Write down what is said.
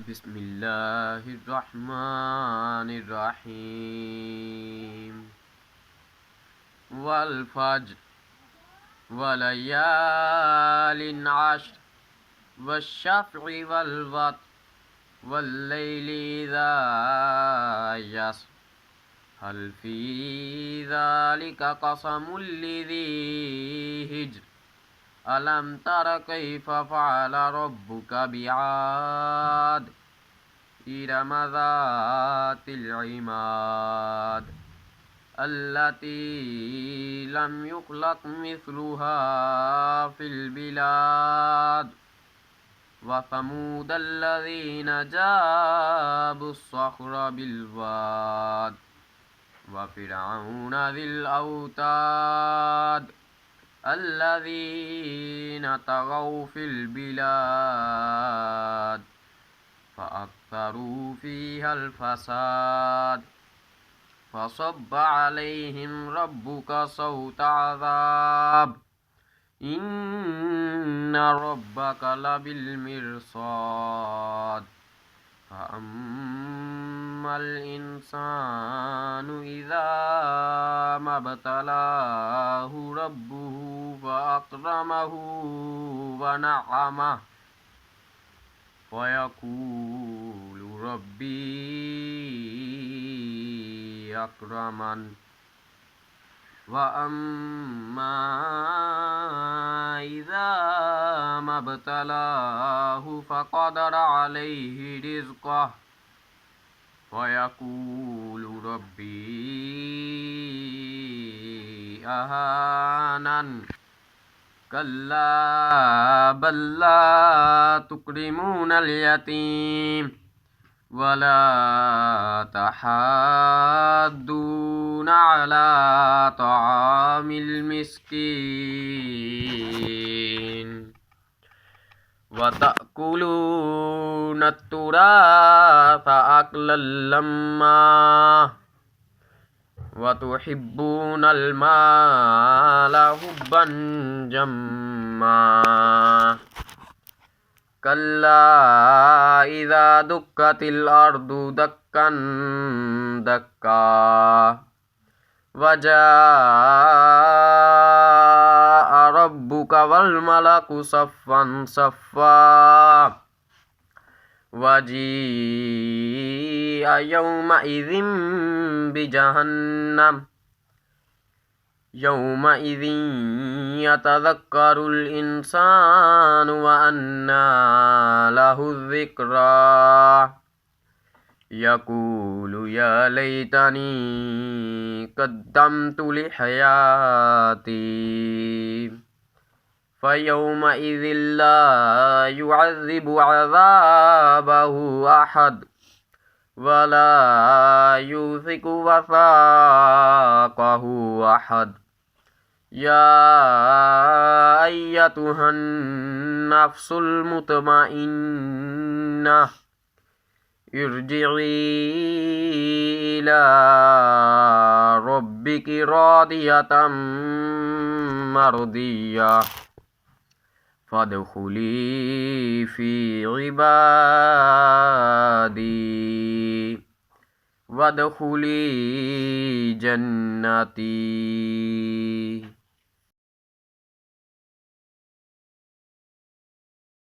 بسم الله الرحمن الرحيم والفجر وليال عشر والشفع والوتر والليل إذا يسر هل في ذلك قسم لذي هجر ألم تر كيف فعل ربك بعاد إرم ذات العماد التي لم يخلق مثلها في البلاد وثمود الذين جابوا الصخر بالواد وفرعون ذي الأوتاد الذين طغوا في البلاد فأكثروا فيها الفساد فصب عليهم ربك صوت عذاب إن ربك لبالمرصاد فأما الإنسان إذا ما ابتلاه ربه فأكرمه ونعمه ويقول ربي أكرمن وأما إذا ما ابتلاه فقدر عليه رزقه ويقول ربي أهانن كلا بل لا تكرمون اليتيم ولا تحاضون على طعام المسكين وتأكلون التراث أكلا لما وتحبون المال حبا جما كلا إذا دكت الأرض دكا دكا وجاء ربك والملك صفا صفا وجيء يومئذ بجهنم يومئذ يتذكر الإنسان وأنى له الذكرى يقول يا ليتني قدمت لحياتي فيومئذ لا يعذب عذابه أحد ولا يوثق وثاقه أحد يا أيتها النفس المطمئنة ارجعي إلى ربك راضية مرضية فادخلي في عبادي وادخلي جنتي.